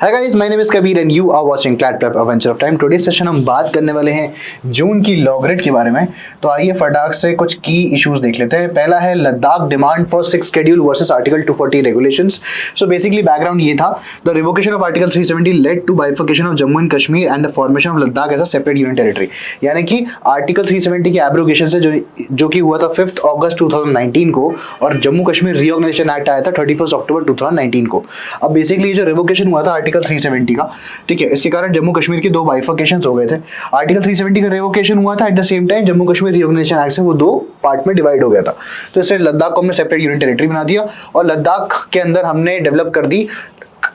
Hi guys, my name is Kabir and you are watching CLAT prep adventure of time. Today session हम बात करने वाले हैं जून की लॉ ग्रिड के बारे में। तो आइए फटाक से कुछ की इश्यूज देख लेते हैं। पहला है Ladakh demand for 6 schedule versus article 240 regulations. So basically background ये था, the revocation of article 370 led to bifurcation of Jammu and Kashmir and the formation of Ladakh as a separate union territory. यानी कि आर्टिकल 370 के एब्रोगेशन से जो कि हुआ था 5 अगस्त 2019 को, और जम्मू कश्मीर रीऑर्गेनाइजेशन एक्ट आया था 31 अक्टूबर 2019 को। अब बेसिकली जो रिवोकेशन हुआ था आर्टिकल 370 का, ठीक है, इसके कारण जम्मू कश्मीर के दो बाइफर्केशंस हो गए थे। आर्टिकल 370 का रिवोकेशन हुआ था, at the same time Jammu Kashmir reorganisation act से वो दो पार्ट में डिवाइड हो गया था। तो इससे लद्दाख को हमने सेपरेट यूनियन टेरिटरी बना दिया और लद्दाख के अंदर हमने डेवलप कर दी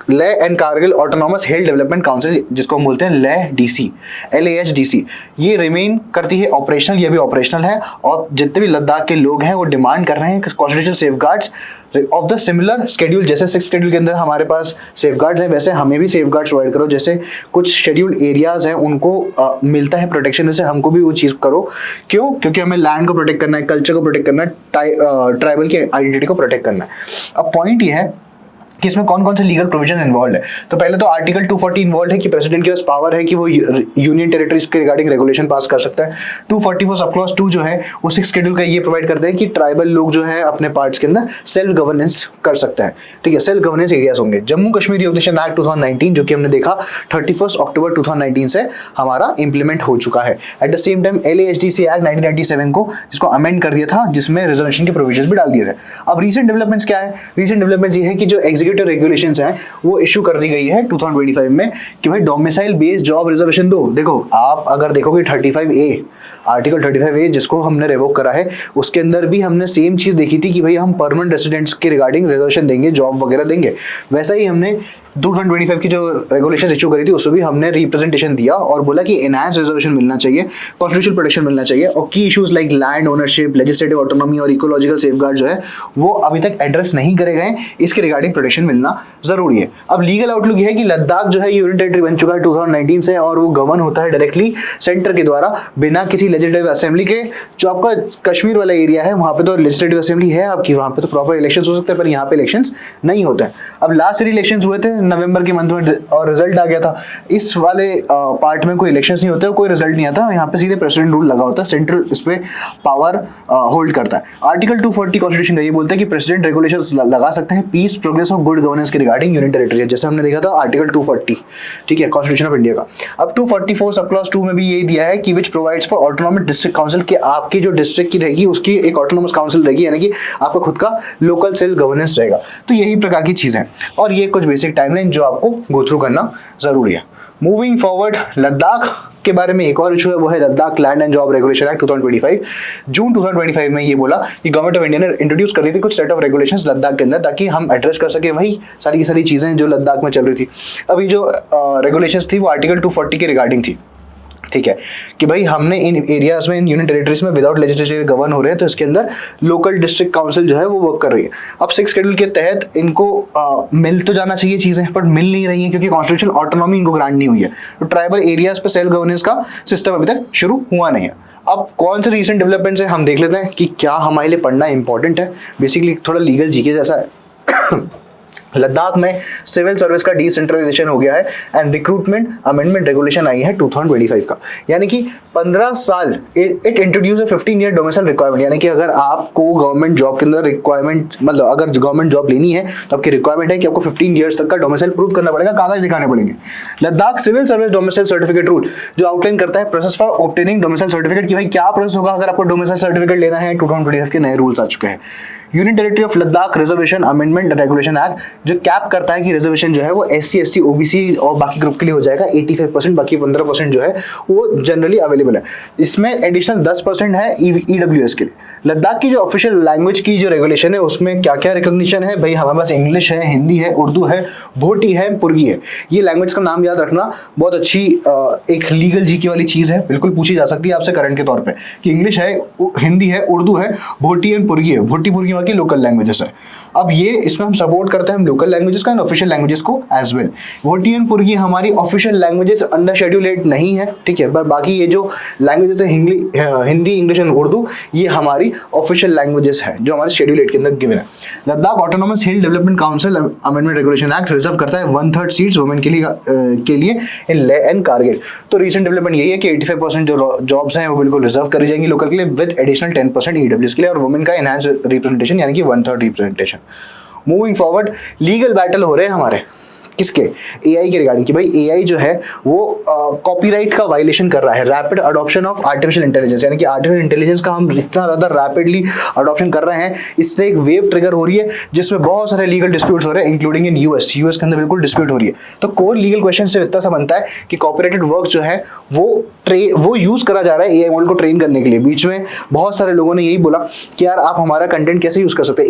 Leh and Kargil autonomous hill development council, जिसको हम बोलते हैं लेह डीसी, LAHDC। ये रिमेन करती है ऑपरेशनल, ये भी ऑपरेशनल है। और जितने भी लद्दाख के लोग हैं वो डिमांड कर रहे हैं constitutional safeguards of the similar schedule. जैसे 6 शेड्यूल के अंदर हमारे पास सेफगार्ड्स हैं, वैसे हमें भी सेफगार्ड्स प्रोवाइड करो। जैसे कुछ शेड्यूल एरियाज हैं उनको मिलता है प्रोटेक्शन, वैसे हमको भी वो चीज़ करो। क्यों? क्योंकि हमें लैंड को प्रोटेक्ट करना है, कल्चर को प्रोटेक्ट करना है, ट्राइबल की आइडेंटिटी को प्रोटेक्ट करना है। अब पॉइंट ये है कि इसमें कौन कौन से लीगल प्रोविजन इन्वॉल्व है। तो पहले तो आर्टिकल 240 इन्वॉल्व है कि प्रेसिडेंट के पास पावर है कि वो यूनियन टेरिटरीज के रिगार्डिंग रेगुलेशन पास कर सकता है। 244 सब क्लॉज 2 जो है वो 6 शेड्यूल का ये प्रोवाइड करते हैं कि ट्राइबल लोग जो है अपने पार्ट्स के अंदर सेल्फ गवर्नेंस कर सकते हैं, ठीक है, सेल्फ गवर्नेंस एरियाज होंगे। जम्मू कश्मीर रीऑर्गेनाइजेशन एक्ट 2019 जो कि हमने देखा 31 अक्टूबर 2019 से हमारा इंप्लीमेंट हो चुका है। At the same time LAHDC act 1997 को, जिसको अमेंड कर दिया था, जिसमें रिजर्वेशन के प्रोविजन भी डाल दिए थे। अब रीसेंट डेवलपमेंट्स क्या है? रीसेंट डेवलपमेंट्स ये है कि जो एग्जीक्यूटिव रेगुलेशंस वो इशू कर दी गई है 2025 में कि भाई डोमिसाइल बेस्ड जॉब रिजर्वेशन दो। देखो, आप अगर देखोगे 35A, आर्टिकल 35A जिसको हमने रिवोक करा है, उसके अंदर भी हमने सेम चीज देखी थी कि भाई हम परमानेंट रेसिडेंट्स के रिगार्डिंग रिजर्वेशन देंगे, जॉब वगैरह देंगे। वैसा ही हमने 2025 की जो रेगुलेशन इशू करी थी उसमें भी हमने रिप्रेजेंटेशन दिया और बोला कि एनहांस रिजर्वेशन मिलना चाहिए, कॉन्स्टिट्यूशनल प्रोटेक्शन मिलना चाहिए, और की issues like land ownership, legislative autonomy और इकोलॉजिकल सेफगार्ड जो है वो अभी तक एड्रेस नहीं करे गए। इसके रिगार्डिंग प्रोटेक्शन मिलना जरूरी है। अब लीगल आउटलुक ये है कि लद्दाख जो है यूनियन टेरिटरी बन चुका है 2019 से, और वो गवर्न होता है डायरेक्टली सेंटर के द्वारा, बिना किसी लेजिस्लेटिव असेंबली के। जो आपका कश्मीर वाला एरिया है वहां पे तो लेजिस्लेटिव असेंबली है आपकी, वहां पे तो प्रॉपर इलेक्शंस हो सकते हैं, पर यहाँ पे इलेक्शंस नहीं होते हैं। अब लास्ट इलेक्शंस हुए थे नवंबर के मंथ में और रिजल्ट आ गया था। इस वाले पार्ट में कोई इलेक्शंस नहीं होते, कोई रिजल्ट नहीं आता, यहाँ पे सीधे प्रेसिडेंट रूल लगा होता है, सेंट्रल इस पे पावर होल्ड करता है। आर्टिकल 240 कॉन्स्टिट्यूशन का ये बोलता है कि प्रेसिडेंट रेगुलेशंस लगा सकते हैं पीस, प्रोग्रेस और गुड गवर्नेंस के रिगार्डिंग यूनियन टेरिटरी, जैसे हमने देखा था आर्टिकल 240, ठीक है, कॉन्स्टिट्यूशन ऑफ इंडिया का। अब 244 सब क्लॉज 2 में भी यही दिया है कि which provides for autonomous district council, कि आपकी जो डिस्ट्रिक्ट की रहेगी उसकी एक ऑटोनॉमस काउंसिल रहेगी, यानी कि आपका खुद का लोकल सेल्फ गवर्नेंस रहेगा। तो यही प्रकार की चीजें हैं और ये कुछ बेसिक टाइमलाइन जो आपको गो थ्रू करना जरूरी है। मूविंग फॉरवर्ड, लद्दाख के बारे में एक और इशू है, वो है Ladakh land and job regulation act 2025। जून 2025 में ये बोला कि गवर्नमेंट ऑफ इंडिया ने इंट्रोड्यूस कर दी थी कुछ सेट ऑफ रेगुलेशंस लद्दाख के अंदर, ताकि हम एड्रेस कर सके वही सारी की सारी चीजें जो लद्दाख में चल रही थी। अभी जो रेगुलेशंस थी वो आर्टिकल 240 के रिगार्डिंग थी, ठीक है, कि भाई हमने इन एरियाज में, इन यूनियन टेरिटरीज में विदाउट लेजिस्लेचर गवर्न हो रहे हैं, तो इसके अंदर लोकल डिस्ट्रिक्ट काउंसिल जो है वो वर्क कर रही है। अब 6 शेड्यूल के तहत इनको मिल तो जाना चाहिए चीजें, बट मिल नहीं रही है क्योंकि कॉन्स्टिट्यूशनल ऑटोनॉमी इनको ग्रांट नहीं हुई है। तो ट्राइबल एरियाज पे सेल्फ गवर्नेंस का सिस्टम अभी तक शुरू हुआ नहीं है। अब कौन से रीसेंट डेवलपमेंट्स है हम देख लेते हैं कि क्या हमारे लिए पढ़ना इंपॉर्टेंट है। बेसिकली थोड़ा लीगल जीके जैसा है। लद्दाख में सिविल सर्विस का डिसेंट्रलाइजेशन हो गया है एंड रिक्रूटमेंट अमेंडमेंट रेगुलेशन आई है 2025 का, यानी कि 15 साल इट इंट्रोड्यूस है 15 ईयर डोमिसाइल रिक्वायरमेंट, यानी कि अगर आपको गवर्नमेंट जॉब के अंदर रिक्वायरमेंट, मतलब अगर गवर्नमेंट जॉब लेनी है तो आपकी रिक्वायरमेंट है कि आपको 15 ईयर्स तक का डोमिसाइल प्रूव करना पड़ेगा, कागज दिखाने पड़ेंगे। Ladakh civil service domicile certificate rule जो आउटलाइन करता है process for obtaining domicile certificate, कि भाई क्या प्रोसेस होगा अगर आपको डोमिसाइल सर्टिफिकेट लेना है। 2025 के नए रूल्स आ चुके हैं। Union territory of Ladakh reservation amendment regulation act जो कैप करता है कि रिजर्वेशन जो है वो SC ST OBC और बाकी ग्रुप के लिए हो जाएगा 85%, बाकी 15% जो है वो जनरली अवेलेबल है। इसमें एडिशनल 10% है EWS के लिए। लद्दाख की जो ऑफिशियल लैंग्वेज की जो रेगुलेशन है उसमें क्या क्या रिकॉग्निशन है, भाई हमारे पास इंग्लिश है, हिंदी है, उर्दू है, भोटी है, पुर्गी है। ये लैंग्वेज का नाम याद रखना बहुत अच्छी एक लीगल जीके वाली चीज है, बिल्कुल पूछी जा सकती है आपसे करंट के तौर पर कि इंग्लिश है, हिंदी है, उर्दू है, भोटी एंड पुर्गी है। भोटी पुर्गी बाकी लोकल लैंग्वेजेस है। अब ये इसमें हम सपोर्ट करते हैं हम लोकल लैंग्वेजेस का एंड ऑफिशियल लैंग्वेजेस को एज वेल। वोटियनपुर की हमारी ऑफिशियल लैंग्वेजेस अंडर शेड्यूल 8 नहीं है, ठीक है, पर बाकी ये जो लैंग्वेजेस है हिंदी, इंग्लिश एंड उर्दू, ये हमारी ऑफिशियल लैंग्वेजेस है जो हमारे शेड्यूल 8 के अंदर गिवन है। लद्दाख ऑटोनोमस हिल development council amendment regulation act reserve करता है 1/3 सीट्स वुमेन के लिए इन लेह एंड कारगिल। तो रीसेंट डेवलपमेंट यही है कि 85% जो जॉब्स हैं वो बिल्कुल रिजर्व करी जाएंगी लोकल के लिए विद एडिशनल 10% ईडब्ल्यूएस के लिए, और वुमेन का एनहांस रिप्रेजेंटेशन यानी कि 1/3 representation. Moving forward, legal battle हो रहे हैं हमारे किसके, एआई के रिगार्डिंग, कि भाई एआई जो है वो कॉपीराइट का वायलेशन कर रहा है। Rapid adoption of artificial intelligence, यानी कि आर्टिफिशियल इंटेलिजेंस का हम इतना ज़्यादा रैपिडली अडॉप्शन कर रहे हैं, इससे एक वेव ट्रिगर हो रही है जिसमें बहुत सारे लीगल डिस्प्यूट्स हो रहे हैं इंक्लूडिंग इन यूएस के अंदर बिल्कुल डिस्प्यूट हो रही है। तो कोर लीगल क्वेश्चन से इतना सा बनता है कि कॉपीराइटेड वर्क जो है वो यूज करा जा रहा है एआई मॉडल को ट्रेन करने के लिए। बीच में बहुत सारे लोगों ने यही बोला कि यार आप हमारा कंटेंट कैसे यूज कर सकते हैं।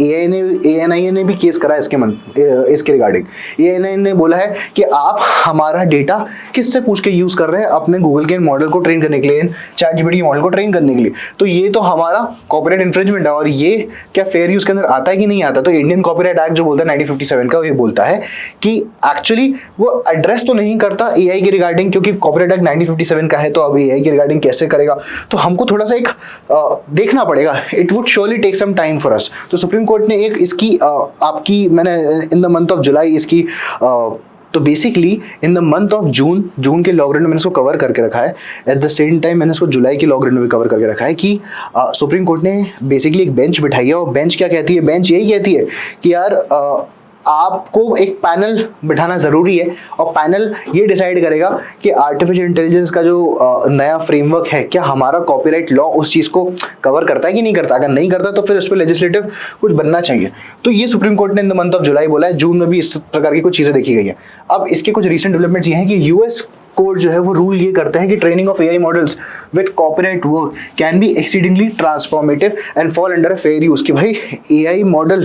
एएनआई ने भी केस करा इसके रिगार्डिंग। एएनआई ने बोला है कि आप हमारा डेटा किससे पूछ के यूज कर रहे हैं अपने गूगल के मॉडल को ट्रेन करने के लिए, चैट जीपीटी मॉडल को ट्रेन करने के लिए। तो ये तो हमारा कॉपीराइट इंफ्रिंजमेंट है, और ये क्या फेयर यूज के अंदर आता है कि नहीं आता। तो इंडियन कॉपीराइट एक्ट जो बोलता है 1957 का, ये बोलता है कि एक्चुअली वो एड्रेस तो नहीं करता एआई के रिगार्डिंग, क्योंकि कॉपीराइट एक्ट 1957 का है, तो अब एआई के रिगार्डिंग कैसे करेगा। तो हमको थोड़ा सा एक देखना पड़ेगा, it would surely take some time for us. तो सुप्रीम कोर्ट ने एक इसकी आपकी मैंने in the month of July इसकी तो basically in the month of June के लॉ ग्राउंड में मैंने इसको कवर करके रखा है। एट द सेम टाइम मैंने इसको जुलाई के लॉ ग्राउंड में भी कवर करके रखा है कि सुप्रीम कोर्ट ने बेसिकली एक बेंच बिठाई है, और बेंच क्या कहती है, बेंच यही कहती है कि यार आपको एक पैनल बिठाना ज़रूरी है, और पैनल ये डिसाइड करेगा कि आर्टिफिशियल इंटेलिजेंस का जो नया फ्रेमवर्क है, क्या हमारा कॉपीराइट लॉ उस चीज़ को कवर करता है कि नहीं करता। अगर नहीं करता तो फिर उस पर लेजिस्लेटिव कुछ बनना चाहिए। तो ये सुप्रीम कोर्ट ने इन द मंथ ऑफ जुलाई बोला है। जून में भी इस प्रकार की कुछ चीज़ें देखी गई हैं। अब इसके कुछ रिसेंट डेवलपमेंट्स ये हैं कि यूएस कोर्ट जो है वो रूल ये करता है कि training of AI models with copyright work can be accidentally transformative and fall under a fair use. कि भाई एआई मॉडल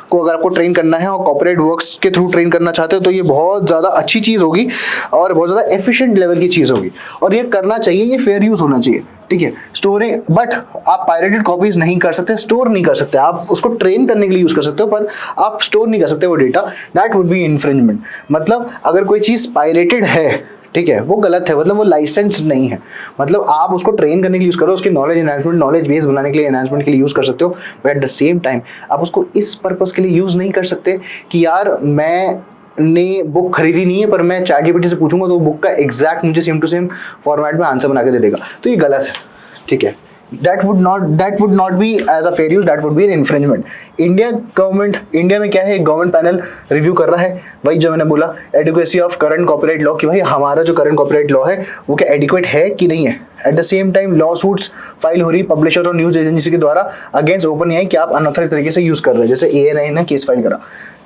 को अगर आपको ट्रेन करना है और कॉपीराइट वर्क्स के थ्रू ट्रेन करना चाहते हो, तो ये बहुत ज़्यादा अच्छी चीज़ होगी और बहुत ज़्यादा एफिशिएंट लेवल की चीज़ होगी, और ये करना चाहिए, ये फेयर यूज होना चाहिए, ठीक है। स्टोरिंग, बट आप पायरेटेड कॉपीज नहीं कर सकते, स्टोर नहीं कर सकते। आप उसको ट्रेन करने के लिए यूज कर सकते हो, पर आप स्टोर नहीं कर सकते वो data. That would be infringement. मतलब अगर कोई चीज़ पायरेटेड है, ठीक है, वो गलत है, मतलब वो लाइसेंस नहीं है। मतलब आप उसको ट्रेन करने के लिए यूज करो, उसके नॉलेज एनहांसमेंट, नॉलेज बेस बनाने के लिए, एनहांसमेंट के लिए यूज कर सकते हो, but at the same time आप उसको इस पर्पस के लिए यूज नहीं कर सकते कि यार मैंने बुक खरीदी नहीं है, पर मैं चैट जीपीटी से पूछूंगा तो वो बुक का एग्जैक्ट मुझे सेम टू सेम फॉर्मेट में आंसर बना के दे देगा। तो ये गलत है, ठीक है। that would not be as a fair use, that would be an infringement. India में क्या है, गवर्नमेंट पैनल रिव्यू कर रहा है, वही जो मैंने बोला adequacy of current copyright law, कि भाई हमारा जो करंट कॉपीराइट लॉ है वो क्या एडिक्वेट है कि नहीं है। At the same time law suits file हो रही पब्लिशर और न्यूज एजेंसी के द्वारा अगेंस्ट ओपन एआई कि आप अनऑथराइज्ड तरीके से यूज कर रहे हैं, जैसे एएनआई ने केस फाइल करा।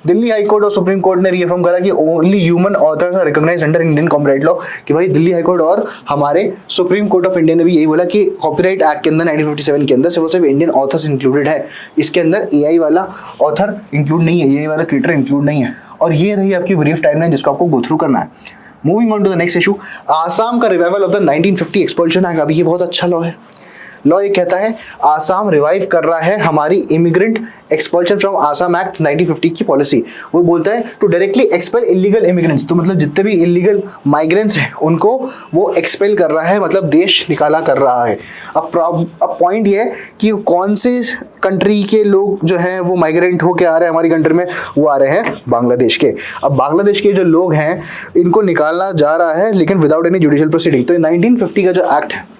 दिल्ली हाई कोर्ट और सुप्रीम कोर्ट ने रिअफर्म करा कि only human authors are recognised under Indian copyright law, कि भाई दिल्ली हाई कोर्ट और हमारे सुप्रीम कोर्ट ऑफ इंडिया ने भी यही बोला कि कॉपीराइट एक्ट के अंदर 1957 के अंदर से वो सिर्फ इंडियन ऑथर्स इंक्लूडेड है, इसके अंदर एआई वाला ऑथर इंक्लूड नहीं है, एआई वाला क्रिएटर इंक्लूड नहीं है। और ये रही आपकी ब्रीफ टाइमलाइन जिसको आपको गो थ्रू करना है। Moving on to the next issue, Assam का revival of the 1950 expulsion act. अभी ये बहुत अच्छा लॉ है। लॉ ये कहता है आसाम रिवाइव कर रहा है हमारी immigrant expulsion from Assam act 1950 की पॉलिसी। वो बोलता है to directly expel illegal immigrants, तो मतलब जितने भी इलीगल माइग्रेंट्स हैं उनको वो एक्सपेल कर रहा है, मतलब देश निकाला कर रहा है। अब पॉइंट ये है कि कौन से कंट्री के लोग जो हैं वो माइग्रेंट होके आ रहे हैं हमारी कंट्री में, वो आ रहे हैं बांग्लादेश के। अब बांग्लादेश के जो लोग हैं इनको निकालना जा रहा है, लेकिन विदाउट एनी जुडिशियल प्रोसीडिंग। तो 1950 का जो एक्ट है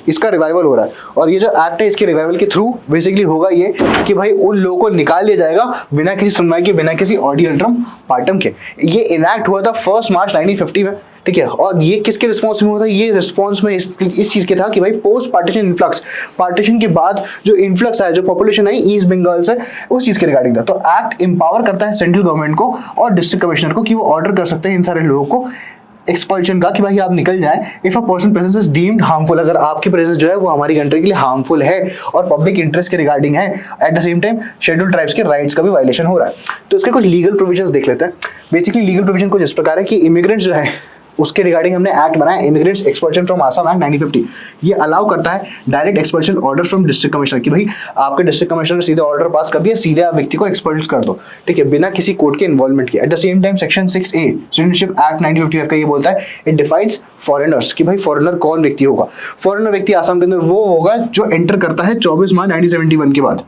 इसका रिवाइवल हो रहा है, और ये जो एक्ट है इसके रिवाइवल के थ्रू बेसिकली होगा ये कि भाई उन लोगों को निकाल दिया जाएगा बिना किसी सुनवाई के, बिना किसी ऑडियल्ट्रम पार्टम के। ये इनैक्ट हुआ था 1 मार्च 1950 में, ठीक है। और ये किसके रिस्पॉन्स में हुआ था, ये रिस्पॉन्स में इस चीज के था कि भाई पोस्ट पार्टीशन इन्फ्लक्स, पार्टीशन के बाद जो इन्फ्लक्स आया, जो पॉपुलेशन आई ईस्ट बंगाल से, उस चीज के रिगार्डिंग था। तो एक्ट एम्पावर करता है सेंट्रल गवर्नमेंट को और डिस्ट्रिक्ट कमिश्नर को कि वो ऑर्डर कर सकते हैं इन सारे लोगों को एक्सपल्शन का, कि भाई आप निकल जाए if a person presence is deemed harmful, अगर आपकी प्रेजेंस जो है वो हमारी कंट्री के लिए हार्मफुल है और पब्लिक इंटरेस्ट के रिगार्डिंग है। At the same time scheduled tribes के राइट्स का भी वायलेशन हो रहा है। तो इसके कुछ लीगल प्रोविजंस देख लेते हैं। बेसिकली लीगल प्रोविजन कुछ इस प्रकार है कि इमिग्रेंट्स जो है उसके रिगार्डिंग हमने एक्ट बनाया, immigrants expulsion from Assam act 1950। ये अलाउ करता है direct expulsion order from district commissioner, कि भाई आपके डिस्ट्रिक्ट कमिश्नर ने सीधे ऑर्डर पास कर दिया, सीधे आप व्यक्ति को एक्सपल्स कर दो, ठीक है, बिना किसी कोर्ट के इन्वॉल्वमेंट के। Eight the same time section 6A citizenship act 1955 का ये बोलता है, इट डिफाइंस फॉरेनर्स, कि भाई फॉरेनर कौन व्यक्ति होगा। फॉरेनर व्यक्ति आसाम के अंदर वो होगा जो एंटर करता है 24 मार्च 1971 के बाद।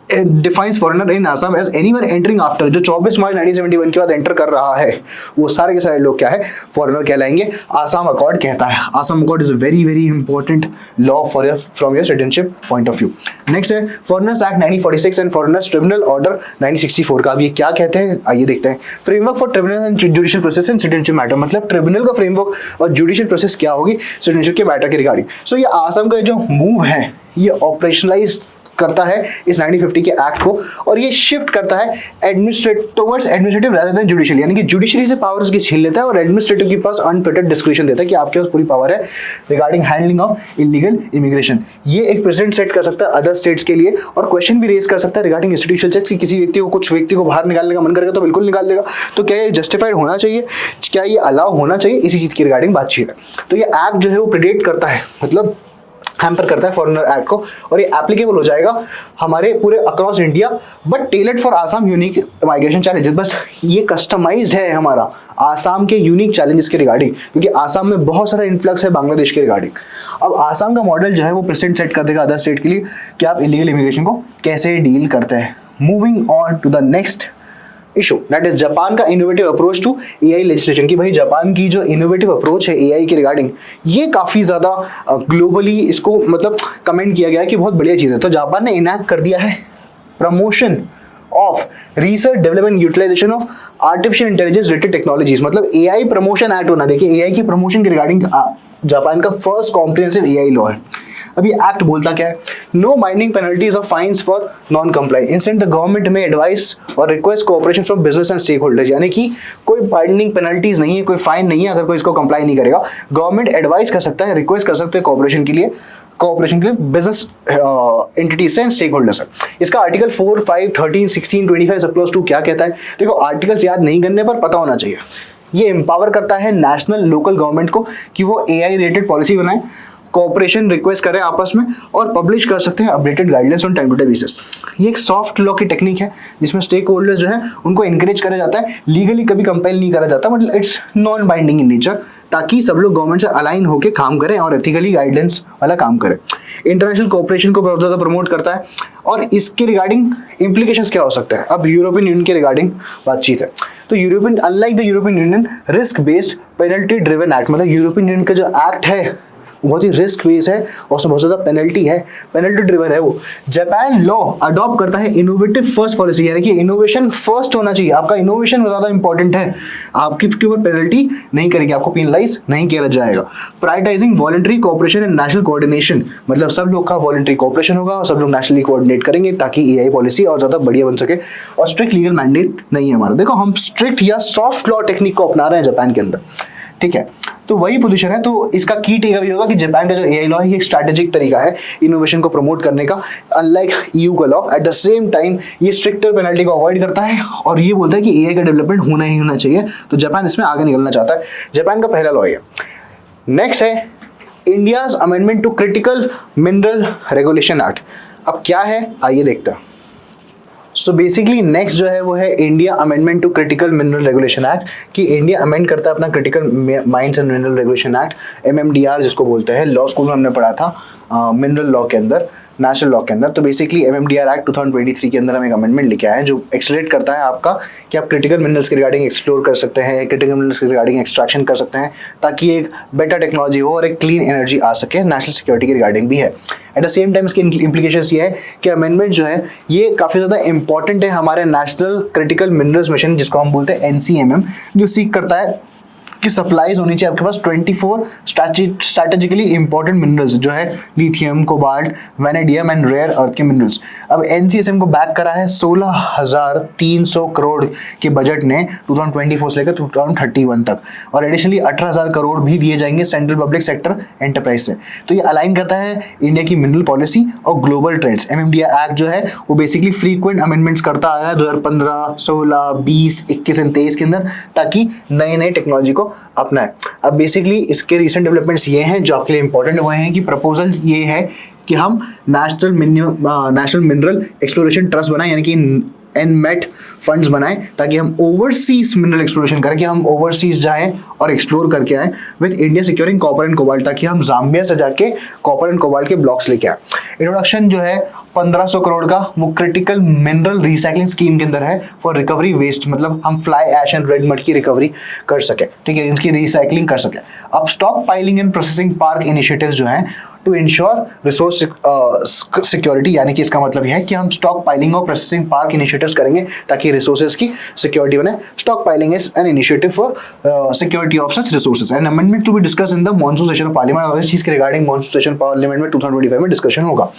Defines foreigner in Assam as anyone entering after, जो 24 मार्च 1971 के बाद एंटर कर रहा है वो सारे के सारे लोग क्या है, फॉरेनर कहलाएंगे। आसाम अकॉर्ड कहता है, Assam accord is a very very important law for your from your citizenship point of view. Next है foreigners act 1946 and foreigners tribunal order 1964 का। अब ये क्या कहते हैं आइए देखते हैं। Framework for tribunal and judicial process and citizenship matter, मतलब ट्रिब्यूनल का फ्रेमवर्क और जुडिशियल प्रोसेस क्या होगी सिटीजनशिप के मैटर के रिगार्डिंग। सो ये आसाम का जो मूव है ये ऑपरेशनलाइज करता है इस 1950 के एक्ट को, और ये शिफ्ट करता है एडमिनिस्ट्रेटिव rather than जुडिशियल, यानी कि जुडिशरी से पावर्स की छीन लेता है और एडमिनिस्ट्रेटिव के पास अनफिटेड डिस्क्रिप्शन देता है कि आपके पास पूरी पावर है regarding handling of illegal immigration. ये एक प्रेसिडेंट सेट कर सकता है अदर स्टेट्स के लिए, और क्वेश्चन भी रेज कर सकता है रिगार्डिंग इंस्टीट्यूशनल चेक्स कि किसी व्यक्ति को कुछ व्यक्ति को बाहर निकालने का मन करेगा तो बिल्कुल निकाल लेगा। तो क्या ये जस्टिफाइड होना चाहिए, क्या ये अलाउ होना चाहिए, इसी चीज की रिगार्डिंग बातचीत है। तो ये एक्ट जो है वो प्रेडेट करता है, मतलब हैम्पर करता है फॉरेनर एक्ट को, और ये एप्लीकेबल हो जाएगा हमारे पूरे across India, but tailored for Assam unique migration challenges. बस ये कस्टमाइज्ड है हमारा आसाम के यूनिक चैलेंजेस के रिगार्डिंग, क्योंकि आसाम में बहुत सारा इन्फ्लक्स है बांग्लादेश के रिगार्डिंग। अब आसाम का मॉडल जो है वो प्रेसिडेंट सेट कर देगा अदर स्टेट के लिए कि आप इलीगल इमिग्रेशन को कैसे डील करते हैं। Moving on to the next issue, that is Japan का innovative approach to AI legislation, कि भाई जापान की जो इनोवेटिव अप्रोच है एआई के रिगार्डिंग ये काफी ज्यादा ग्लोबली इसको मतलब कमेंट किया गया है कि बहुत बढ़िया चीज है। तो जापान ने इनैक्ट कर दिया है promotion of research development utilisation of artificial intelligence related technologies, मतलब एआई प्रमोशन एक्ट होना। देखिए एआई की प्रमोशन के रिगार्डिंग जापान का फर्स्ट कॉम्प्रिहेंसिव एआई लॉ है। अब ये एक्ट बोलता क्या है, no binding penalties of fines for non compliant, instead the government may advise और request cooperation from business and stakeholders, यानी कि कोई बाइंडिंग पेनल्टीज नहीं है, कोई फाइन नहीं है अगर कोई इसको कंप्लाई नहीं करेगा। गवर्नमेंट एडवाइस कर सकता है, रिक्वेस्ट कर सकते हैं कोऑपरेशन के लिए बिजनेस एंटिटीज से एंड स्टेक होल्डर्स है। इसका आर्टिकल 4, 5, 13, 16, 25 अप्रोच टू क्या कहता है। देखो आर्टिकल्स याद नहीं करने पर पता होना चाहिए। ये एम्पावर करता है नेशनल लोकल गवर्नमेंट को कि वो एआई रिलेटेड पॉलिसी बनाए, कोऑपरेशन रिक्वेस्ट करें आपस में, और पब्लिश कर सकते हैं updated guidelines on time to time basis. ये एक सॉफ्ट लॉ की टेक्निक है जिसमें स्टेक होल्डर्स जो है उनको इंकरेज करा जाता है, लीगली कभी कंपेल नहीं करा जाता, मतलब it's non binding in nature, ताकि सब लोग गवर्नमेंट से अलाइन होकर काम करें और एथिकली गाइडेंस वाला काम करें। इंटरनेशनल कोऑपरेशन को बहुत ज़्यादा प्रमोट करता है, और इसके रिगार्डिंग इम्प्लीकेशंस क्या हो सकते हैं। अब यूरोपियन यूनियन के रिगार्डिंग बातचीत है, तो European unlike the European union risk based penalty driven act, मतलब यूरोपियन यूनियन का जो एक्ट है बहुत ही रिस्क बेस है और उसमें बहुत ज्यादा पेनल्टी है, पेनल्टी ड्रिवन है वो। जापान लॉ अडॉप्ट करता है इनोवेटिव फर्स्ट पॉलिसी, यानी कि इनोवेशन फर्स्ट होना चाहिए, आपका इनोवेशन ज्यादा इंपॉर्टेंट है, आपकी ऊपर पेनल्टी नहीं करेगी, आपको पेनलाइज नहीं किया जाएगा। Prioritising voluntary cooperation and national coordination, मतलब सब लोग का वॉलंटरी कोऑपरेशन होगा और सब लोग नेशनली कोऑर्डिनेट करेंगे ताकि एआई पॉलिसी और ज्यादा बढ़िया बन सके। और स्ट्रिक्ट लीगल मैंडेट नहीं है हमारा, देखो हम स्ट्रिक्ट या सॉफ्ट लॉ टेक्निक को अपना रहे हैं जापान के अंदर, ठीक है, तो वही पोजीशन है। तो इसका की टेक अवे होगा कि जापान का जो एआई लॉ है ये एक स्ट्रैटेजिक तरीका है इनोवेशन को प्रमोट करने का, अनलाइक ईयू का law. Eight the same time ये स्ट्रिक्टर पेनल्टी को अवॉइड करता है और ये बोलता है कि एआई का डेवलपमेंट होना ही होना चाहिए, तो जापान इसमें आगे निकलना चाहता है। जापान का पहला लॉ है। नेक्स्ट है India's amendment to critical mineral regulation act. अब क्या है आइए देखते हैं। सो बेसिकली नेक्स्ट जो है वो है India amendment to critical mineral regulation act, कि इंडिया अमेंड करता है अपना critical mines and mineral regulation act, MMDR जिसको बोलते हैं, लॉ स्कूल में हमने पढ़ा था मिनरल लॉ के अंदर, नेशनल लॉ के अंदर। तो बेसिकली एमएमडीआर एक्ट 2023 के अंदर हम एक अमेंडमेंट लेके आए हैं जो एक्सलेट करता है आपका कि आप क्रिटिकल मिनरल्स के रिगार्डिंग एक्सप्लोर कर सकते हैं, क्रिटिकल मिनरल्स के रिगार्डिंग एक्सट्रैक्शन कर सकते हैं, ताकि एक बेटर टेक्नोलॉजी हो और एक क्लीन एनर्जी आ सके, नेशनल सिक्योरिटी के रिगार्डिंग भी है। एट द सेम टाइम इसके इम्प्लीकेशंस ये है कि अमेंडमेंट जो है ये काफ़ी ज़्यादा इंपॉर्टेंट है हमारे नेशनल क्रिटिकल मिनरल्स मिशन, जिसको हम बोलते हैं एनसीएमएम, जो सीख करता है कि सप्लाईज होनी चाहिए आपके पास 24 स्ट्रैटेजिकली इंपॉर्टेंट मिनरल्स जो है lithium, cobalt, vanadium and rare earth के मिनरल्स। अब एनसीएसएम को बैक करा है 16,300 करोड़ के बजट ने 2024 से लेकर 2031 तक, और एडिशनली 18,000 करोड़ भी दिए जाएंगे सेंट्रल पब्लिक सेक्टर एंटरप्राइज से। तो ये अलाइन करता है इंडिया की मिनरल पॉलिसी और ग्लोबल ट्रेंड्स। एमएमडीआर एक्ट जो है वो बेसिकली फ्रीक्वेंट अमेंडमेंट्स करता आया है 2015, 16, 20, 21 एंड 23 के अंदर, ताकि नए नए टेक्नोलॉजी को इसको अपनाएं। अब बेसिकली इसके रिसेंट डेवलपमेंट्स ये हैं जो आपके लिए इंपॉर्टेंट हुए हैं कि प्रपोजल ये है कि हम नेशनल मिनरल एक्सप्लोरेशन ट्रस्ट बनाएं, यानी कि एनमेट फंड्स बनाएं, ताकि हम ओवरसीज मिनरल एक्सप्लोरेशन करें, कि हम ओवरसीज जाएं और एक्सप्लोर करके आएं with India securing copper and cobalt, ताकि हम जाम्बिया से जाके कॉपर एंड कोबाल्ट के ब्लॉक्स लेके आए। इंट्रोडक्शन जो है 1500 करोड़ का वो क्रिटिकल मिनरल रिसाइकलिंग स्कीम के अंदर है फॉर रिकवरी वेस्ट, मतलब हम fly ash and red mud की रिकवरी कर सके, ठीक है, इनकी रिसाइकलिंग कर सके। अब stock piling and processing park initiatives जो हैं टू इंश्योर रिसोर्स सिक्योरिटी, यानी कि इसका मतलब यह है कि हम स्टॉक पाइलिंग और प्रोसेसिंग पार्क इनिशिएटिव्स करेंगे ताकि रिसोर्सेज की सिक्योरिटी बने। Stock piling is an initiative for security of such resources and amendment to be discuss in the monsoon session of parliament, और इस चीज के रिगार्डिंग मॉनसून सेशन पार्लियामेंट में 2025 में डिस्कशन होगा।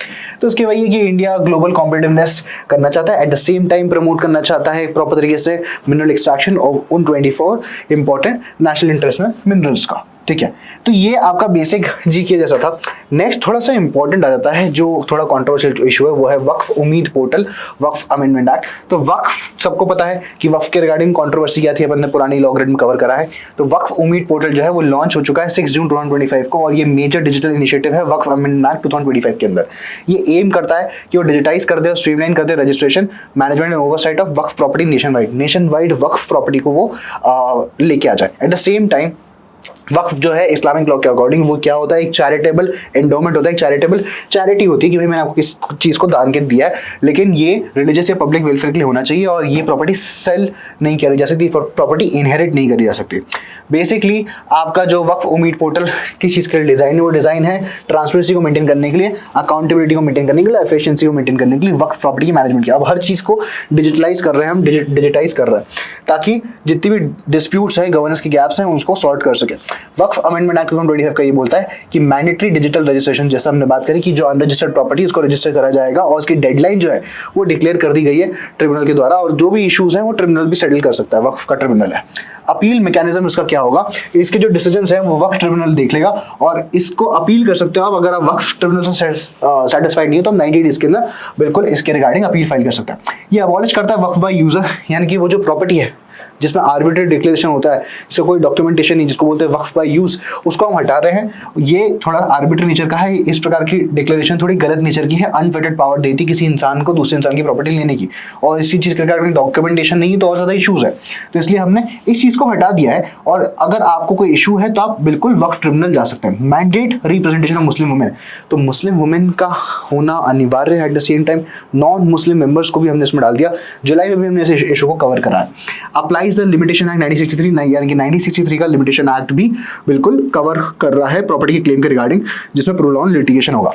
तो इसके वही है कि इंडिया ग्लोबल कॉम्पिटिटिवनेस करना चाहता है, at the same time promote करना चाहता है प्रॉपर तरीके से मिनरल एक्सट्रैक्शन ऑफ उन 24 इंपॉर्टेंट नेशनल इंटरेस्ट में मिनरल्स का, ठीक है। तो ये आपका बेसिक जीके जैसा था। नेक्स्ट थोड़ा सा इंपॉर्टेंट आ जाता है, जो थोड़ा कंट्रोवर्शियल इशू है, वो है वक्फ उम्मीद पोर्टल, वक्फ अमेंडमेंट एक्ट। तो वक्फ सबको पता है कि वक्फ के रिगार्डिंग कंट्रोवर्सी क्या थी, अपन ने पुरानी लॉ ग्रेड में कवर करा है। तो वक्फ उम्मीद पोर्टल जो है वो लॉन्च हो चुका है 6 जून 2025 को, और ये मेजर डिजिटल इनिशिएटिव है वक्फ अमेंडमेंट एक्ट 2025 के अंदर। ये एम करता है कि वो डिजिटाइज कर दे और स्ट्रीमलाइन कर दे registration, management and oversight of वक्फ प्रॉपर्टी नेशन वाइड वक्फ प्रॉपर्टी को वो लेके आ जाए। एट द सेम टाइम वक्फ जो है इस्लामिक लॉ के अकॉर्डिंग वो क्या होता है, एक चैरिटेबल एंडोमेंट होता है, एक चैरिटेबल चैरिटी होती है कि भाई मैंने आपको किस चीज़ को दान के दिया है, लेकिन ये रिलीजियस या पब्लिक वेलफेयर के लिए होना चाहिए, और ये प्रॉपर्टी सेल नहीं करी जा सकती, प्रॉपर्टी इनहेरिट नहीं करी जा सकती। बेसिकली आपका जो वक्फ उम्मीद पोर्टल किस चीज़ के लिए डिज़ाइन है, वो डिज़ाइन है ट्रांसपेरेंसी को मेंटेन करने के लिए, अकाउंटेबिलिटी को मेंटेन करने के लिए, एफिशिएंसी को मेंटेन करने के लिए, वक्फ प्रॉपर्टी की मैनेजमेंट की। अब हर चीज़ को डिजिटलाइज कर रहे हैं हम, डिजिटाइज कर रहे हैं, ताकि जितनी भी डिस्प्यूट्स हैं, गवर्नेंस के गैप्स हैं, उसको सॉर्ट कर सके। वक्फ अमेंडमेंट एक्ट 2025 का ये बोलता है कि मैंडेटरी डिजिटल रजिस्ट्रेशन, जैसा हमने बात करी कि जो अनरजिस्टर्ड प्रॉपर्टी उसको रजिस्टर करा जाएगा, और उसकी डेडलाइन जो है वो डिक्लेयर कर दी गई है ट्रिब्यूनल के द्वारा, और जो भी इश्यूज हैं वो ट्रिब्यूनल भी सेटल कर सकता है, वक्फ का ट्रिब्यूनल है। अपील मैकेनिज्म इसका क्या होगा, इसके जो डिसीजंस हैं वो वक्फ ट्रिब्यूनल देख लेगा, और इसको अपील कर सकते हो आप। अगर आप वक्फ ट्रिब्यूनल से सेटिस्फाइड नहीं हो तो 90 डेज के अंदर बिल्कुल इसके रिगार्डिंग अपील फाइल कर सकता है। ये अबॉलिश करता है वक्फ बाय यूजर, यानी कि वो जो प्रॉपर्टी है जिसमें आर्बिट्रेरी डिक्लेरेशन होता है, जिससे कोई डॉक्यूमेंटेशन नहीं, जिसको बोलते हैं वक्फ बाय यूज, उसको हम हटा रहे हैं। ये थोड़ा आर्बिट्रेरी नेचर का है, इस प्रकार की डिक्लेरेशन थोड़ी गलत नेचर की है, अनफेटेड पावर देती किसी इंसान को दूसरे इंसान की प्रॉपर्टी लेने की, और इसी चीज़ के रिगार्डिंग डॉक्यूमेंटेशन नहीं है तो और ज़्यादा इशूज़ है। तो इसलिए हमने इस चीज़ को हटा दिया है, और अगर आपको कोई इशू है तो आप बिल्कुल वक्फ ट्रिब्यूनल जा सकते हैं। Mandate representation of Muslim women, तो मुस्लिम वुमेन का होना अनिवार्य है। At the same time non Muslim members को भी हमने इसमें डाल दिया। जुलाई में भी हमने इस इशू को कवर करा है। अप्लाइज द लिमिटेशन एक्ट 1963, यानी कि 1963 का लिमिटेशन एक्ट भी बिल्कुल कवर कर रहा है प्रॉपर्टी के क्लेम के रिगार्डिंग, जिसमें प्रोलॉन्ग लिटिगेशन होगा।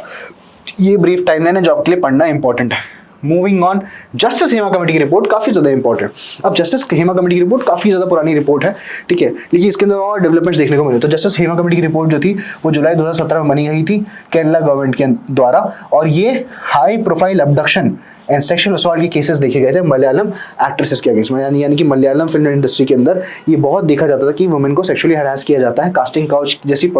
ये ब्रीफ टाइमलाइन है जो आपके लिए पढ़ना इंपॉर्टेंट है। Moving on, justice Hema committee की रिपोर्ट काफी ज्यादा इंपॉर्टेंट। अब जस्टिस हेमा कमेटी की रिपोर्ट काफी ज्यादा पुरानी रिपोर्ट है, ठीक है, लेकिन इसके अंदर और डेवलपमेंट्स देखने को मिले। तो जस्टिस हेमा कमेटी की रिपोर्ट जो थी वो जुलाई 2017 में बनी गई थी केरला गवर्नमेंट के द्वारा, और ये high profile abduction and sexual assault के केसेस देखे गए थे मलयालम एक्ट्रेसेस के अगेंस्ट में, यानी कि मलयालम फिल्म इंडस्ट्री के अंदर ये बहुत देखा जाता था कि वुमेन को सेक्सुअली हरास किया जाता है, कास्टिंग काउच जैसी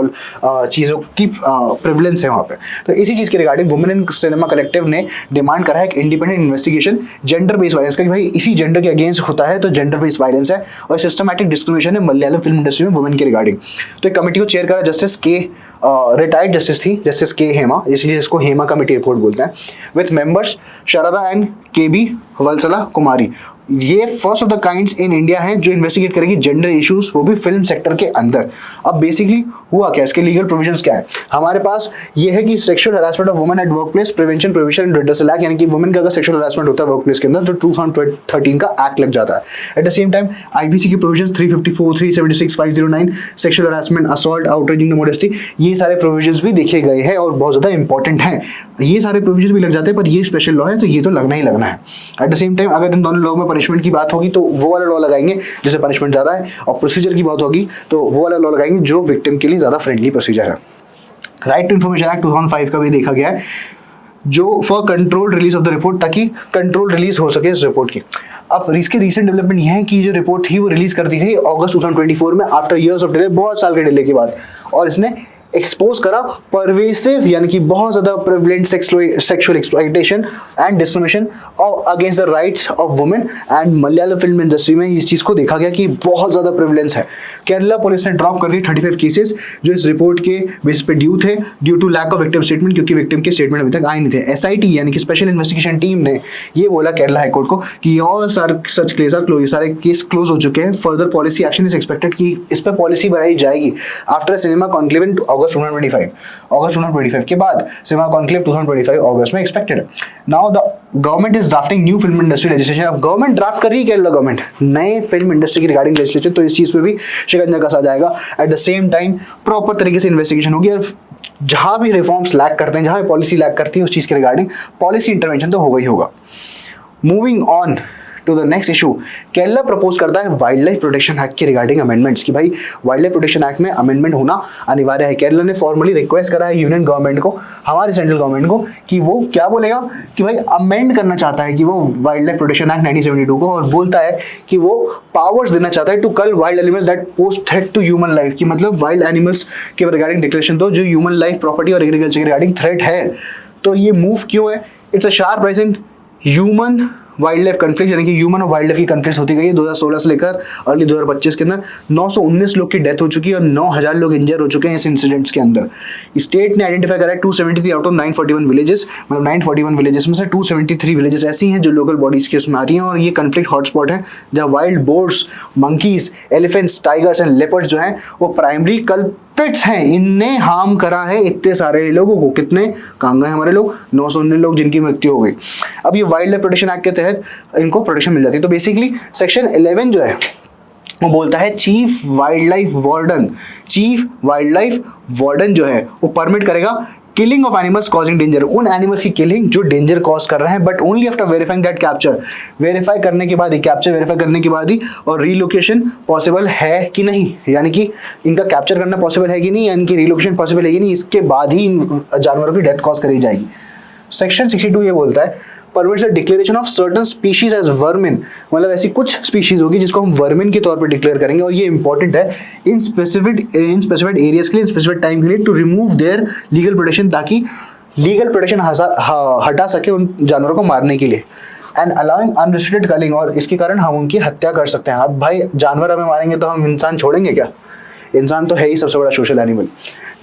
चीज़ों की प्रिविलेंस है वहाँ पे। तो इसी चीज़ के regarding women in cinema collective ने डिमांड करा है एक independent investigation gender based violence का, कि भाई इसी जेंडर के अगेंस्ट होता है तो जेंडर बेस्ड वायलेंस है, और सिस्टमैटिक डिस्क्रिमिनेशन है मलयालम फिल्म इंडस्ट्री में वुमेन के रिगार्डिंग। तो एक कमेटी को चेयर करा जस्टिस के रिटायर्ड जस्टिस थी, जस्टिस के हेमा, इसलिए इसको हेमा कमेटी रिपोर्ट बोलते हैं, विथ मेंबर्स शारदा एंड के बी वत्सला कुमारी। ये first of the kinds in India है जो इन्वेस्टिगेट करेगी जेंडर इश्यूज, वो भी फिल्म सेक्टर के अंदर। अब बेसिकली हुआ क्या, इसके लीगल प्रोविजंस क्या है हमारे पास, ये है कि sexual harassment of women at workplace prevention provision and redressal act, यानी कि वुमेन का अगर सेक्सुअल हरासमेंट होता है वर्कप्लेस के अंदर तो 2013 का एक्ट लग जाता है। At the same time IPC की provisions 354, 376, 509 sexual harassment, assault, outraging the modesty, ये सारे प्रोविजंस भी देखे गए हैं और बहुत ज्यादा इंपॉर्टेंट हैं। ये सारे प्रोविजंस भी लग जाते हैं, पर ये स्पेशल लॉ है तो ये तो लगना ही लगना है। एट द सेम टाइम अगर इन दोनों लॉ में पनिशमेंट की बात होगी तो वो वाला लॉ लगाएंगे जिससे पनिशमेंट ज्यादा है, और प्रोसीजर की बात होगी तो वो वाला लॉ लगाएंगे जो विक्टिम के लिए ज्यादा फ्रेंडली प्रोसीजर है। राइट टू इन्फॉर्मेशन एक्ट 2005 का भी देखा गया है, जो for control release of the report, ताकि कंट्रोल रिलीज हो सके इस रिपोर्ट की। अब इसके रिसेंट डेवलपमेंट ये है कि जो रिपोर्ट थी वो रिलीज कर दी गई अगस्त 2024 में, आफ्टर इयर्स ऑफ डिले, बहुत साल के डिले के बाद, और इसने एक्सपोज करा परवेसिव यानी कि बहुत ज्यादा prevalent sexual exploitation and discrimination against the rights of women. And Malayalam film industry में इस चीज को देखा गया कि बहुत ज्यादा प्रेवलेंस है। केरला पुलिस ने ड्रॉप कर दी 35 केसेस जो इस रिपोर्ट के बेस पे ड्यू थे, due to lack of victim statement, क्योंकि विक्टिम के स्टेटमेंट अभी तक आए नहीं थे। एसआईटी यानी कि स्पेशल इन्वेस्टिगेशन टीम ने ये बोला केरला हाईकोर्ट को कि all such case are close, सारे केस क्लोज हो चुके हैं। Further policy action is expected कि इस पर पॉलिसी बनाई जाएगी after cinema conclave in August 2025 के बाद सिनेमा कॉन्क्लेव 2025 अगस्त में एक्सपेक्टेड है। Now the government is drafting new film industry legislation. अब गवर्नमेंट ड्राफ्ट कर रही है केरला गवर्नमेंट नए फिल्म इंडस्ट्री की रिगार्डिंग लेजिस्लेशन, तो इस चीज पे भी शिकंजा कसा जाएगा। Eight the same time proper तरीके से इन्वेस्टिगेशन होगी और जहां भी रिफॉर्म्स लैक करते हैं, जहां भी पॉलिसी लैक करती है उस चीज के रिगार्डिंग पॉलिसी इंटरवेंशन तो होगा ही होगा। Moving on to the next issue, Kerala propose करता है वाइल्ड लाइफ प्रोटेक्शन एक्ट के रिगार्डिंग अमेंडमेंट्स कि भाई वाइल्ड लाइफ प्रोटेक्शन एक्ट में अमेंडमेंट होना अनिवार्य है। केरला ने फॉर्मली रिक्वेस्ट करा है यूनियन गवर्नमेंट को, हमारे सेंट्रल गवर्नमेंट को, कि वो क्या बोलेगा कि भाई अमेंड करना चाहता है कि वो वाइल्ड लाइफ प्रोटेक्शन एक्ट 1972 को, और बोलता है कि वो पावर्स देना चाहता है to kill wild animals that pose threat to human life, कि मतलब वाइल्ड एनिमल्स के रिगार्डिंग डिक्लेरेशन दो जो ह्यूमन लाइफ, प्रॉपर्टी और एग्रीकल्चर के रिगार्डिंग थ्रेट है। तो ये मूव क्यों है? It's a sharp rise in human wild life conflict, यानी कि ह्यूमन और वाइल्ड लाइफ की कन्फ्लिक्ट होती गई है। 2016 से लेकर अर्ली 2025 के अंदर 919 लोग की डेथ हो चुकी है और 9000 लोग इंजर हो चुके हैं इस इंसिडेंट्स के अंदर। स्टेट ने आइडेंटिफाई करा है 273 आउट ऑफ 941 विलेजेस, मतलब 941 विलेजेस में से 273 विलेजेस ऐसी हैं जो लोकल बॉडीज के उसमें आ रही हैं, और ये कन्फ्लिक्ट हॉटस्पॉट है जहाँ wild boars, monkeys, elephants, tigers and leopards जो हैं वो प्राइमरी कल्प्रिट्स हैं। इनने हार्म करा है इतने सारे लोगों को। कितने कहाँ गए हमारे लोग? 919 लोग जिनकी मृत्यु हो गई। अब ये वाइल्ड लाइफ प्रोटेक्शन एक्ट के तहत इनको प्रोटेक्शन मिल जाती है। तो बेसिकली सेक्शन 11 जो है वो बोलता है चीफ वाइल्ड लाइफ वार्डन जो है वो परमिट करेगा killing of animals causing danger, उन एनिमल्स की किलिंग जो डेंजर कॉज कर रहे हैं, but only after verifying that capture, verify करने के बाद ही, कैप्चर वेरीफाई करने के बाद ही, और रीलोकेशन पॉसिबल है कि नहीं, यानी कि इनका कैप्चर करना पॉसिबल है कि नहीं, यानी कि रीलोकेशन पॉसिबल है कि नहीं, इसके बाद ही इन जानवरों की डेथ कॉज करी जाएगी। सेक्शन 62 ये बोलता है permits the declaration of certain species as vermin, मतलब ऐसी कुछ स्पीशीज होगी जिसको हम वर्मिन के तौर पर डिक्लेयर करेंगे, और ये इंपॉर्टेंट है इन स्पेसिफिक एरियाज के लिए, स्पेसिफिक टाइम के लिए, to remove their legal protection, ताकि लीगल प्रोटेक्शन हटा सके उन जानवरों को मारने के लिए। एंड अलाउइंग अनरिस्ट्रिक्टेड कलिंग, और इसके कारण हम उनकी हत्या कर सकते हैं। अब भाई जानवर हमें मारेंगे तो हम इंसान छोड़ेंगे क्या? इंसान तो है ही सबसे बड़ा social animal.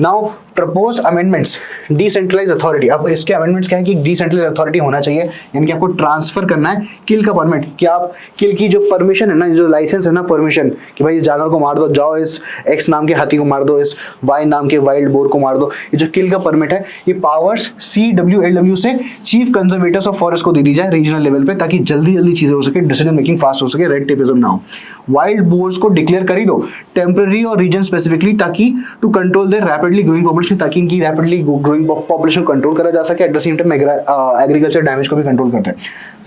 Now propose amendments decentralise authority. अब इसके अमेंडमेंट्स क्या है कि डिसेंट्रलाइज अथॉरिटी होना चाहिए, यानी कि आपको ट्रांसफर करना है किल का परमिट, कि आप किल की जो परमिशन है ना, जो लाइसेंस है ना, परमिशन कि भाई इस जानवर को मार दो, जाओ इस एक्स नाम के हाथी को मार दो, इस वाई नाम के वाइल्ड बोर को मार दो, ये जो किल का परमिट है ये पावर्स CWLW से चीफ कंजर्वेटर्स ऑफ फॉरेस्ट को दे दी जाए रीजनल लेवल पे, ताकि जल्दी जल्दी चीजें हो सके, डिसीजन मेकिंग फास्ट हो सके, रेड टेपिज्म ना हो। वाइल्ड बोर्स को डिक्लेयर कर ही दो टेम्पररी और रीजन स्पेसिफिकली, ताकि to control their rapidly growing population, ताकि इनकी रैपिडली ग्रोइंग पॉपुलेशन कंट्रोल करा जा सके। At the same time agriculture damage को भी कंट्रोल करते हैं।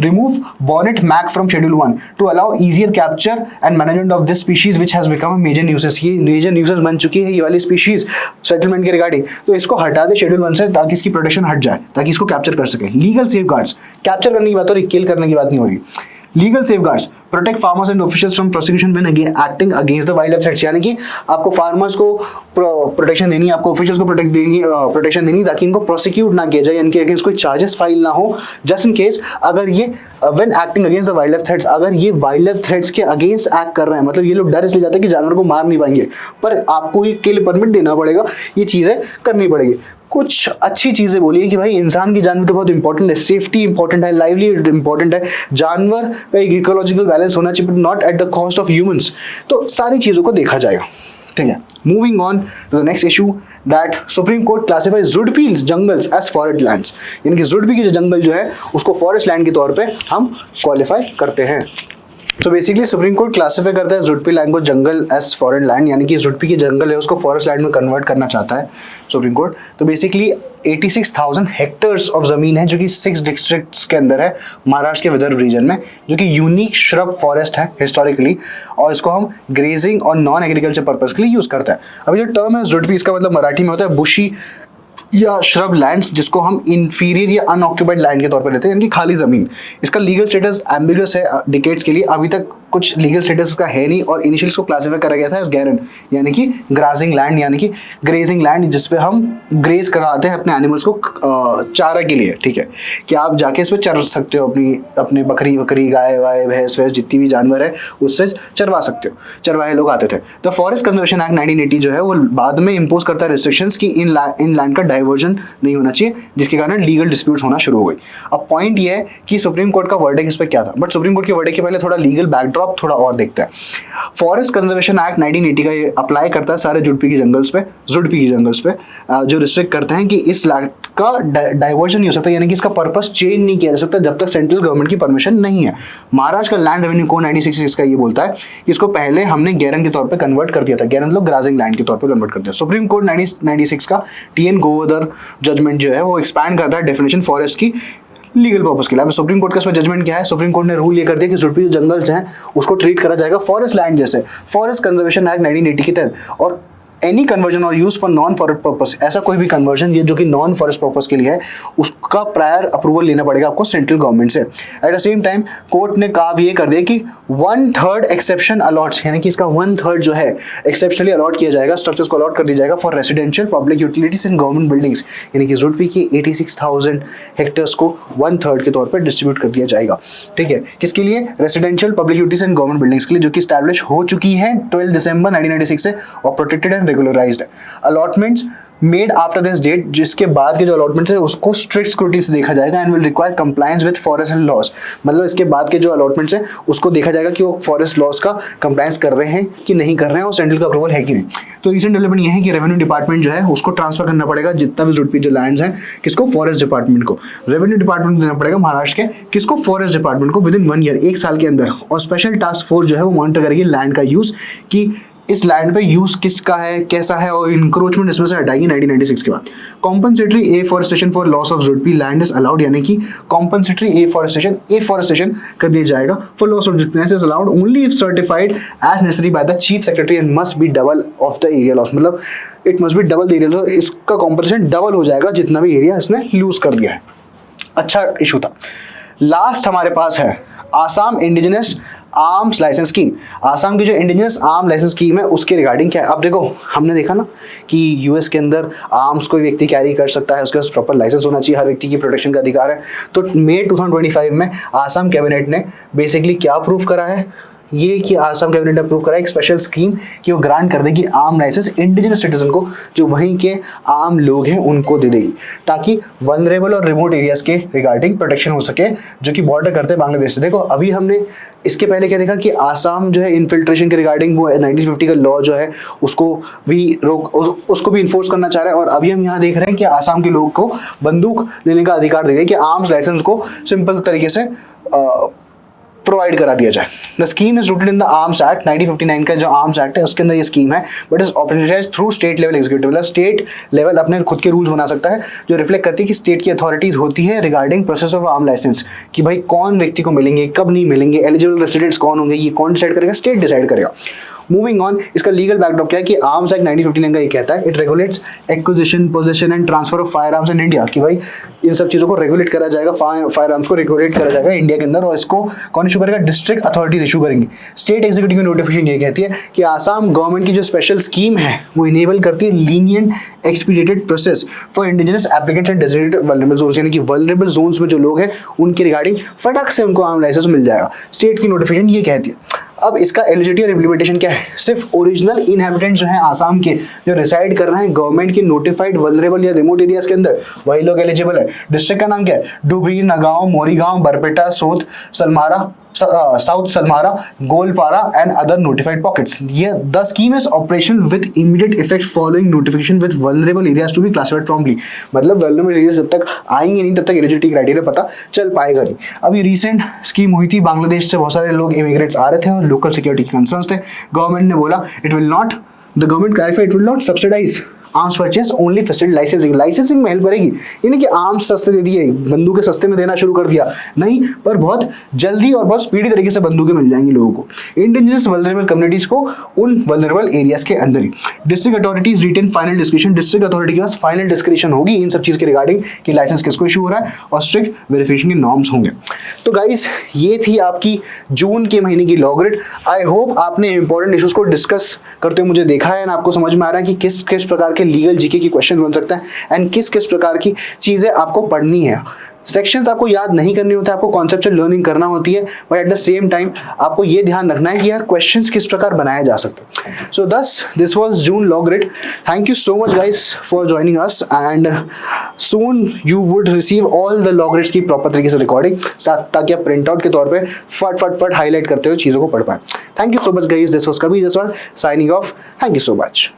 Remove bonnet macaque from schedule 1 to allow easier capture and management of this species which has become a major nuisance. ये major nuisance बन चुकी है ये वाली स्पीशीज सेटलमेंट के रिगार्डिंग, तो इसको हटा दे शेड्यूल 1 से, ताकि इसकी प्रोटेक्शन हट जाए, ताकि इसको कैप्चर कर सके। लीगल सेफगार्ड्स, कैप्चर करने की बात हो रही, किल करने की बात नहीं हो रही। Legal safeguards protect farmers and officials from prosecution when acting against the wild life threats, यानी कि आपको फार्मर्स को प्रोटेक्शन देनी है, आपको ऑफिशियल्स को प्रोटेक्शन देनी, ताकि इनको प्रोसिक्यूट ना किया जाए, इनके अगेंस्ट कोई चार्जेस फाइल ना हो, जस्ट इन केस अगर ये when acting against the wild life threats, अगर ये वाइल्ड लाइफ थ्रेट्स के अगेंस्ट एक्ट कर रहे हैं, मतलब ये लोग डर इसलिए जाते हैं कि जानवर को मार नहीं पाएंगे, पर आपको ये किल परमिट देना पड़ेगा, ये चीजें करनी पड़ेगी। कुछ अच्छी चीजें बोली कि भाई इंसान की जान भी तो बहुत इंपॉर्टेंट है, सेफ्टी इंपॉर्टेंट है, लाइवलीहुड इंपॉर्टेंट है, जानवर का एक इकोलॉजिकल बैलेंस होना चाहिए, but not at the cost of humans. तो सारी चीजों को देखा जाएगा, ठीक है। Moving on to the next issue, that Supreme Court classifies Zudpi jungles as forest lands, यानी कि जुडपी के जो जंगल जो है उसको फॉरेस्ट लैंड के तौर पे हम क्वालिफाई करते हैं। तो बेसिकली सुप्रीम कोर्ट क्लासिफाई करता है जुडपी लैंड को जंगल एज फॉरेस्ट लैंड, यानी कि जुडपी की जंगल है उसको फॉरेस्ट लैंड में कन्वर्ट करना चाहता है सुप्रीम कोर्ट। तो बेसिकली 86,000 हेक्टर्स ऑफ जमीन है जो कि 6 डिस्ट्रिक्ट्स के अंदर है महाराष्ट्र के विदर्भ रीजन में, जो कि यूनिक श्रब फॉरेस्ट है हिस्टोरिकली, और इसको हम ग्रेजिंग और नॉन एग्रीकल्चर पर्पज के लिए यूज करता है। अभी जो टर्म है जुडपी, इसका मतलब मराठी में होता है बुशी या श्रब लैंड्स, जिसको हम इंफीरियर या अनऑक्यूपाइड लैंड के तौर पर लेते हैं, यानी कि खाली जमीन। इसका लीगल स्टेटस एम्बिगुअस है डिकेड्स के लिए, अभी तक कुछ लीगल स्टेटस का है नहीं, और इनिशियल इसको क्लासीफाई करा गया था एज गैरन, यानी कि ग्रासिंग लैंड, यानी कि ग्रेजिंग लैंड, जिसपे हम ग्रेज कराते हैं अपने एनिमल्स को चारा के लिए, ठीक है, कि आप जाके इस पर चर सकते हो, अपने बकरी गाय वाय भैंस वैस जितनी भी जानवर है उससे चरवा सकते हो, चरवाहे लोग आते थे। द फॉरेस्ट कंजर्वेशन एक्ट 1980 जो है वो बाद में इंपोज करता है रिस्ट्रिक्शंस कि इन लैंड का डाइवर्जन नहीं होना चाहिए, जिसके कारण लीगल डिस्प्यूट्स होना शुरू हो गई। अब पॉइंट ये है कि सुप्रीम कोर्ट का वर्डिक्ट इस पर क्या था, बट सुप्रीम कोर्ट के वर्डिक्ट के पहले थोड़ा लीगल बैकड्रॉप थोड़ा और देखते हैं। फॉरेस्ट कंजर्वेशन एक्ट 1980 का ये अप्लाई करता है सारे जुडपी की जंगल्स पे, जो रिस्ट्रिक्ट करते हैं कि इस लैंड का डाइवर्जन नहीं हो सकता, यानी कि इसका पर्पस चेंज नहीं किया जा सकता जब तक सेंट्रल गवर्नमेंट की परमिशन नहीं है। महाराष्ट्र का लैंड रेवेन्यू कोड 1966 का ये बोलता है कि इसको पहले हमने गैरन के तौर पे कन्वर्ट कर दिया था, गैरन लोग ग्राजिंग लैंड के तौर पे कन्वर्ट कर दिया। सुप्रीम कोर्ट 1996 का TN गोवर्धन जजमेंट जो है वो एक्सपैंड करता है डेफिनेशन फॉरेस्ट की लीगल पर्पस के लिए। अब सुप्रीम कोर्ट का इसमें जजमेंट क्या है, सुप्रीम कोर्ट ने रूल ये कर दिया कि जुडपी जो जंगल्स हैं उसको ट्रीट करा जाएगा फॉरेस्ट लैंड जैसे, फॉरेस्ट कंजर्वेशन एक्ट 1980 के तहत। और एनी कन्वर्जन और use for non forest purpose, ऐसा कोई भी कन्वर्जन ये जो कि नॉन फॉरेस्ट पर्पस के लिए है, उसका प्रायर अप्रूवल लेना पड़ेगा आपको सेंट्रल गवर्नमेंट से। Eight the same time court ने कहा ये कर दिया कि 1/3 एक्सेप्शन अलॉट्स, यानी कि इसका 1/3 जो है एक्सेप्शनली अलॉट किया जाएगा, स्ट्रक्चर्स को अलॉट कर दिया जाएगा for residential public utilities in government buildings, यानी कि जुडपी की 86,000 हेक्टेयर्स को 1/3 के तौर पर डिस्ट्रीब्यूट कर दिया जाएगा। ठीक है, किसके लिए? Residential public utilities in government buildings के लिए, जो कि स्टैब्लिश हो चुकी है 12 दिसंबर 1996 से और protected and regularised. Allotments made after this date, जिसके बाद के जो अलॉटमेंट है उसको स्ट्रिक्ट स्क्रूटिनी से देखा जाएगा and will require compliance with forest and laws, मतलब इसके बाद के जो अलॉटमेंट्स है उसको देखा जाएगा कि वो फॉरेस्ट लॉज का कंप्लायंस कर रहे हैं कि नहीं कर रहे हैं और सेंट्रल का अप्रूवल है कि नहीं। तो रिसेंट डेवलपमेंट ये है कि रेवेन्यू डिपार्टमेंट जो है उसको ट्रांसफर करना पड़ेगा जितना भी जुडपी जो लैंड्स हैं, किसको? फॉरेस्ट डिपार्टमेंट को। रेवेन्यू डिपार्टमेंट देना पड़ेगा महाराष्ट्र के, किसको? फॉरेस्ट डिपार्टमेंट को, विद इन 1 ईयर, 1 साल के अंदर। और स्पेशल टास्क फोर्स जो है वो मॉनिटर करेगी लैंड का यूज, कि इस लैंड पे यूज किसका है, कैसा है, और इंक्रोचमेंट इसमें से हटाएगी 1996 के बाद। Compensatory afforestation for loss of Zudpi land is allowed, यानी कि कॉम्पनसेटरी एफॉरेस्टेशन कर दिया जाएगा for loss of Zudpi land is allowed only if certified as necessary by the chief secretary and must be double of the area loss, मतलब it must be double the area loss, इसका compensation double हो जाएगा जितना भी area इसने loose कर दिया है। अच्छा इशू था। लास्ट हमारे पास है Assam indigenous arms licence scheme. Assam की जो इंडिजिनस आर्म लाइसेंस स्कीम है उसके रिगार्डिंग क्या है? अब देखो, हमने देखा ना कि यूएस के अंदर आर्म्स कोई व्यक्ति कैरी कर सकता है, उसके पास प्रॉपर लाइसेंस होना चाहिए, हर व्यक्ति की प्रोटेक्शन का अधिकार है। तो मई 2025 में आसाम कैबिनेट ने बेसिकली क्या अप्रूव करा है? ये कि आसाम कैबिनेट ने अप्रूव करा एक स्पेशल स्कीम कि वो ग्रांट कर देगी आर्म लाइसेंस इंडिजिनस सिटीजन को, जो वहीं के आम लोग हैं उनको दे देगी, ताकि वल्नरेबल और रिमोट एरियाज के रिगार्डिंग प्रोटेक्शन हो सके, जो कि बॉर्डर करते हैं बांग्लादेश से। देखो अभी हमने इसके पहले क्या देखा कि आसाम जो है इन्फिल्ट्रेशन के रिगार्डिंग वो 1950 का लॉ जो है उसको भी उसको भी इन्फोर्स करना चाह रहे हैं, और अभी हम यहाँ देख रहे हैं कि आसाम के लोग को बंदूक लेने का अधिकार दे दिया कि आर्म्स लाइसेंस को सिंपल तरीके से प्रोवाइड करा दिया जाए। The scheme is rooted in the arms act 1959 का जो आर्म्स एक्ट है उसके अंदर ये स्कीम है, but is operationalised through state level executive, मतलब स्टेट लेवल अपने खुद के रूल्स बना सकता है, जो रिफ्लेक्ट करती है कि स्टेट की अथॉरिटीज होती है regarding process of arm licence, कि भाई कौन व्यक्ति को मिलेंगे, कब नहीं मिलेंगे, एलिजिबल रेसिडेंट्स कौन होंगे, ये कौन डिसाइड करेगा? स्टेट डिसाइड करेगा। मूविंग ऑन, इसका लीगल बैकड्रॉप क्या है कि आर्म्स एक्ट 1959 का ये कहता है, it regulates acquisition, possession and transfer of fire arms in India, कि भाई इन सब चीज़ों को रेगुलेट करा जाएगा, फायर आर्म्स को रेगुलेट करा जाएगा इंडिया के अंदर, और इसको कौन इशू करेगा? डिस्ट्रिक्ट अथॉरिटीज इशू करेंगी। स्टेट एग्जीक्यूटिव की नोटिफिकेशन ये कहती है कि आसाम गवर्नमेंट की जो स्पेशल स्कीम है वो इनेबल करती है lenient expedited process for indigenous applicants and designated vulnerable zones, यानी कि वल्नरेबल जोन्स में जो लोग हैं उनके रिगार्डिंग फटाक से उनको आर्म लाइसेंस मिल जाएगा। स्टेट की नोटिफिकेशन ये कहती है। अब इसका एलिजिबिलिटी और इम्प्लीमेंटेशन क्या है? सिर्फ ओरिजिनल इनहैबिटेंट्स जो हैं आसाम के, जो रिसाइड कर रहे हैं गवर्नमेंट की नोटिफाइड वल्नरेबल या रिमोट एरियाज के अंदर, वही लोग एलिजिबल है। डिस्ट्रिक्ट का नाम क्या है? Dhubri, Nagaon, Morigaon, Barpeta, South Salmara, Goalpara and other notified pockets. ये the scheme is operational with immediate effect following notification with vulnerable areas to be classified promptly, मतलब वल्नरेबल एरियाज जब तक आएंगे नहीं तब तक एलिजिबिलिटी क्राइटेरिया पता चल पाएगा नहीं। अभी रिसेंट स्कीम हुई थी, बांग्लादेश से बहुत सारे लोग इमिग्रेट्स आ रहे थे और लोकल सिक्योरिटी के कंसर्न्स थे। गवर्नमेंट ने बोला the government clarified it will not subsidise arms purchase only facilitate licensing में हेल्प करेगी। यानी कि आर्म्स सस्ते दे दिए, बंदूकें सस्ते में देना शुरू कर दिया नहीं, पर बहुत जल्दी और बहुत स्पीडी तरीके से बंदूकें मिल जाएंगी लोगों को, इंडिजिनस वल्नरेबल कम्युनिटीज को उन वल्नरेबल एरियाज के अंदर ही। District authorities retain final description, district authority के पास फाइनल डिस्क्रिप्शन होगी इन सब चीज के रिगार्डिंग कि लाइसेंस किसको इशू हो रहा है, और स्ट्रिक्ट वेरिफिकेशन के नॉर्म्स होंगे। तो गाइस ये थी आपकी जून के महीने की लॉ ग्रिड। आई होप आपने इंपॉर्टेंट इश्यूज को डिस्कस करते हुए मुझे देखा है, आपको समझ में आ रहा है कि किस किस प्रकार के लीगल जीके की क्वेश्चन बन सकता है एंड किस किस प्रकार की चीजें आपको पढ़नी है। सेक्शंस आपको याद नहीं करनी होता है, आपको कॉन्सेप्चुअल लर्निंग करना होती है, but at the same time आपको ये ध्यान रखना है कि यार क्वेश्चंस किस प्रकार बनाया जा सकता है। सो दस this was June law grid. Thank you so much guys for joining us and soon you would receive all the law grids की प्रॉपर तरीके से रिकॉर्डिंग, ताकि आप प्रिंट आउट के तौर पे फट हाईलाइट करते हुए चीज़ों को पढ़ पाए। Thank you so much guys, this was Kabir Jaswal signing off. Thank you so much.